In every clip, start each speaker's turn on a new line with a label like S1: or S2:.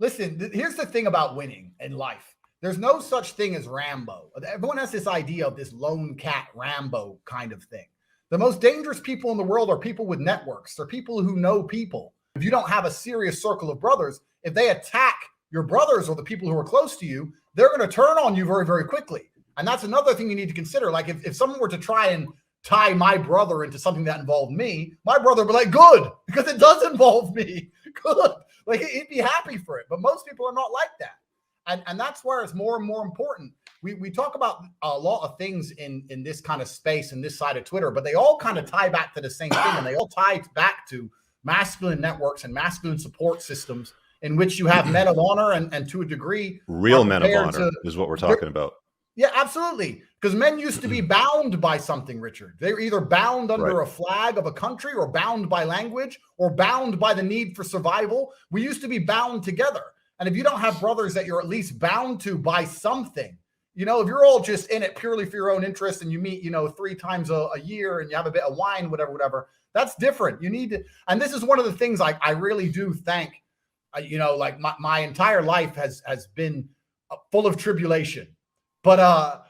S1: Listen, here's the thing about winning in life. There's no such thing as Rambo. Everyone has this idea of this lone cat Rambo kind of thing. The most dangerous people in the world are people with networks. They're people who know people. If you don't have a serious circle of brothers, if they attack your brothers or the people who are close to you, they're going to turn on you very, very quickly. And that's another thing you need to consider. Like if someone were to try and tie my brother into something that involved me, my brother would be like, good, because it does involve me. Good. Like he'd be happy for it. But most people are not like that. And that's where it's more and more important. We talk about a lot of things in this kind of space and this side of Twitter, but they all kind of tie back to the same thing. And they all tie back to masculine networks and masculine support systems in which you have men of honor and to a degree,
S2: real men of honor is what we're talking about.
S1: Yeah, absolutely. Because men used to be bound by something, Richard. They were either bound under a flag of a country or bound by language or bound by the need for survival. We used to be bound together. And if you don't have brothers that you're at least bound to by something, you know, if you're all just in it purely for your own interest and you meet, you know, 3 times a year and you have a bit of wine, whatever, that's different. You need to, and this is one of the things I really do thank, you know, like my entire life has been full of tribulation, but I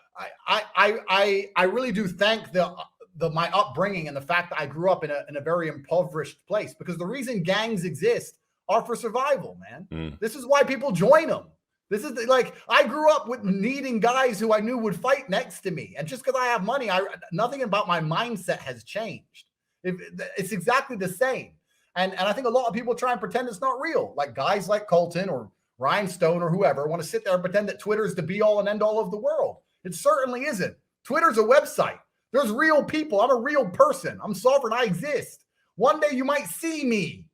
S1: really do thank my upbringing and the fact that I grew up in a very impoverished place, because the reason gangs exist are for survival, man. This is why people join them. This is like, I grew up with needing guys who I knew would fight next to me. And just because I have money, nothing about my mindset has changed. It's exactly the same. And I think a lot of people try and pretend it's not real. Like guys like Colton or Ryan Stone or whoever want to sit there and pretend that Twitter is the be all and end all of the world. It certainly isn't. Twitter's a website. There's real people. I'm a real person. I'm sovereign. I exist. One day you might see me.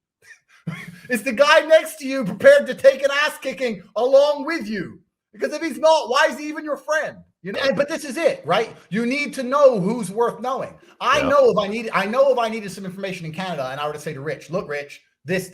S1: Is the guy next to you prepared to take an ass kicking along with you? Because if he's not, why is he even your friend? You know, but this is it, right? You need to know who's worth knowing. I know if I needed some information in Canada and I were to say to Rich, look, Rich, this,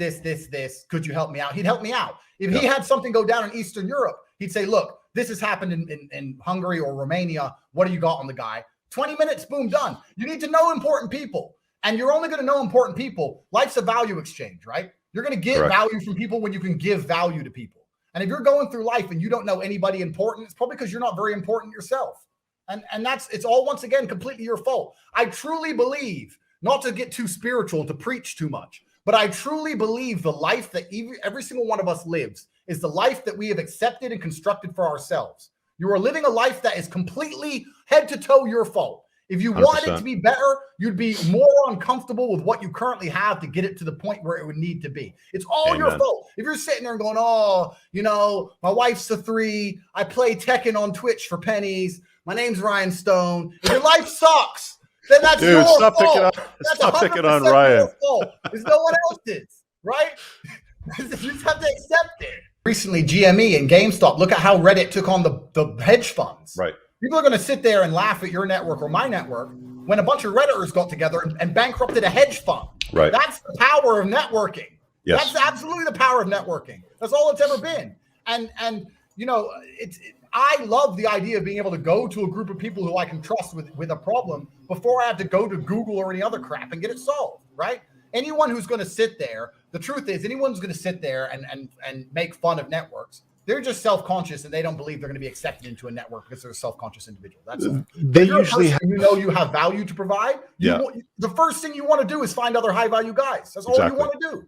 S1: could you help me out? He'd help me out. If he had something go down in Eastern Europe, he'd say, look, this has happened in Hungary or Romania. What do you got on the guy? 20 minutes, boom, done. You need to know important people. And you're only going to know important people. Life's a value exchange, right? You're going to get value from people when you can give value to people. And if you're going through life and you don't know anybody important, it's probably because you're not very important yourself. And it's all, once again, completely your fault. I truly believe, not to get too spiritual, to preach too much, but I truly believe the life that every single one of us lives is the life that we have accepted and constructed for ourselves. You are living a life that is completely head to toe your fault. If you 100%. Wanted it to be better, you'd be more uncomfortable with what you currently have to get it to the point where it would need to be. It's all your fault. If you're sitting there and going, oh, you know, my wife's a 3, I play Tekken on Twitch for pennies, my name's Ryan Stone, if your life sucks, then that's your fault.
S2: Stop picking on Ryan.
S1: It's no one else's, right? You just have to accept it. Recently, GME and GameStop, look at how Reddit took on the hedge funds.
S2: Right.
S1: People are going to sit there and laugh at your network or my network when a bunch of Redditors got together and bankrupted a hedge fund.
S2: Right.
S1: That's the power of networking.
S2: Yes.
S1: That's absolutely the power of networking. That's all it's ever been. And you know, I love the idea of being able to go to a group of people who I can trust with a problem before I have to go to Google or any other crap and get it solved, right? Anyone who's going to sit there, the truth is anyone's going to sit there and make fun of networks, they're just self-conscious and they don't believe they're going to be accepted into a network because they're a self-conscious individual. That's
S2: they usually
S1: you know you have value to provide. The first thing you want to do is find other high-value guys. That's all you want to do.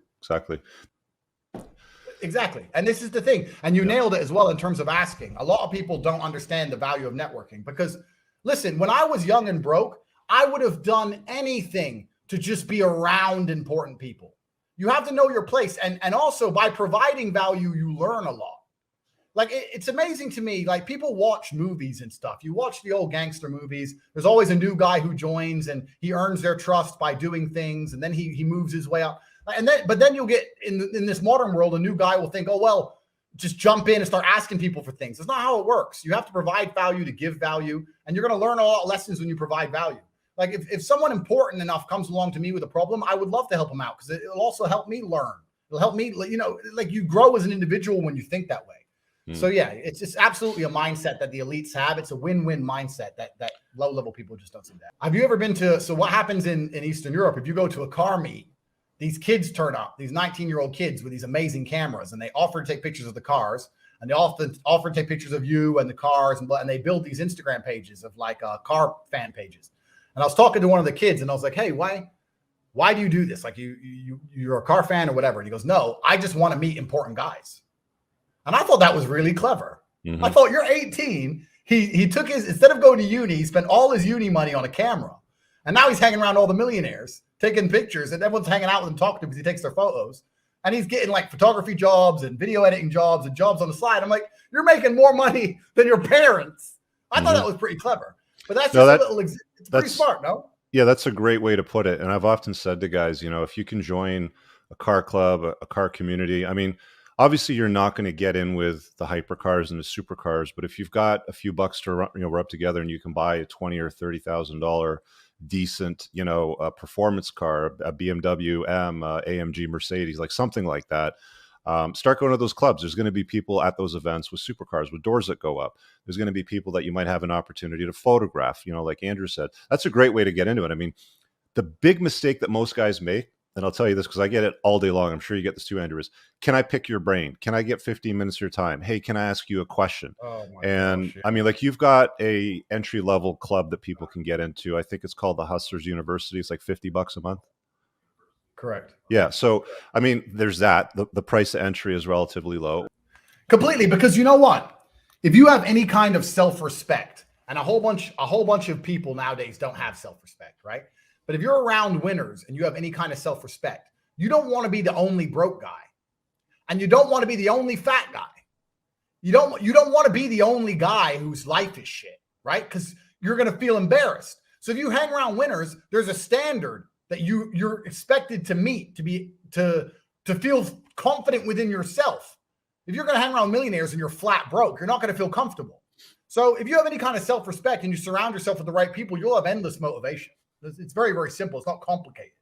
S1: Exactly. And this is the thing. And you nailed it as well in terms of asking. A lot of people don't understand the value of networking because, listen, when I was young and broke, I would have done anything to just be around important people. You have to know your place. And also by providing value, you learn a lot. Like, it's amazing to me, like people watch movies and stuff. You watch the old gangster movies. There's always a new guy who joins and he earns their trust by doing things. And then he moves his way up. But then you'll get in this modern world, a new guy will think, oh, well, just jump in and start asking people for things. That's not how it works. You have to provide value to give value. And you're going to learn a lot of lessons when you provide value. Like if someone important enough comes along to me with a problem, I would love to help them out because it'll also help me learn. It'll help me, you know, like you grow as an individual when you think that way. So yeah, it's absolutely a mindset that the elites have. It's a win-win mindset that low-level people just don't see that. Have you ever been to, so what happens in Eastern Europe, if you go to a car meet, these kids turn up, these 19-year-old kids with these amazing cameras, and they offer to take pictures of the cars, and they often offer to take pictures of you and the cars, and they build these Instagram pages of like car fan pages. And I was talking to one of the kids, and I was like, hey, why do you do this? Like you're a car fan or whatever. And he goes, no, I just want to meet important guys. And I thought that was really clever. Mm-hmm. I thought, you're 18. He took instead of going to uni, he spent all his uni money on a camera. And now he's hanging around all the millionaires, taking pictures, and everyone's hanging out with him, talking to him because he takes their photos. And he's getting like photography jobs and video editing jobs and jobs on the side. I'm like, you're making more money than your parents. I thought that was pretty clever. But that's just it's pretty smart, no?
S2: Yeah, that's a great way to put it. And I've often said to guys, if you can join a car club, a car community, I mean, obviously you're not going to get in with the hypercars and the supercars, but if you've got a few bucks to rub together and you can buy a $20,000 or $30,000 decent, performance car, a BMW M, AMG Mercedes, like something like that. Start going to those clubs. There's going to be people at those events with supercars, with doors that go up. There's going to be people that you might have an opportunity to photograph, like Andrew said. That's a great way to get into it. I mean, the big mistake that most guys make, and I'll tell you this because I get it all day long. I'm sure you get this too, Andrew, is can I pick your brain? Can I get 15 minutes of your time? Hey, can I ask you a question?
S1: Oh my
S2: and
S1: gosh, yeah.
S2: I mean, like you've got a entry-level club that people can get into. I think it's called the Hustlers University. It's like $50 a month.
S1: Correct.
S2: Yeah. So, I mean, there's that. The price of entry is relatively low.
S1: Completely. Because you know what? If you have any kind of self-respect, and a whole bunch of people nowadays don't have self-respect, right? But if you're around winners and you have any kind of self-respect, you don't want to be the only broke guy. And you don't want to be the only fat guy. You don't want to be the only guy whose life is shit, right? Because you're going to feel embarrassed. So if you hang around winners, there's a standard that you're expected to meet to feel confident within yourself. If you're going to hang around millionaires and you're flat broke, you're not going to feel comfortable. So if you have any kind of self-respect and you surround yourself with the right people, you'll have endless motivation. It's very, very simple. It's not complicated.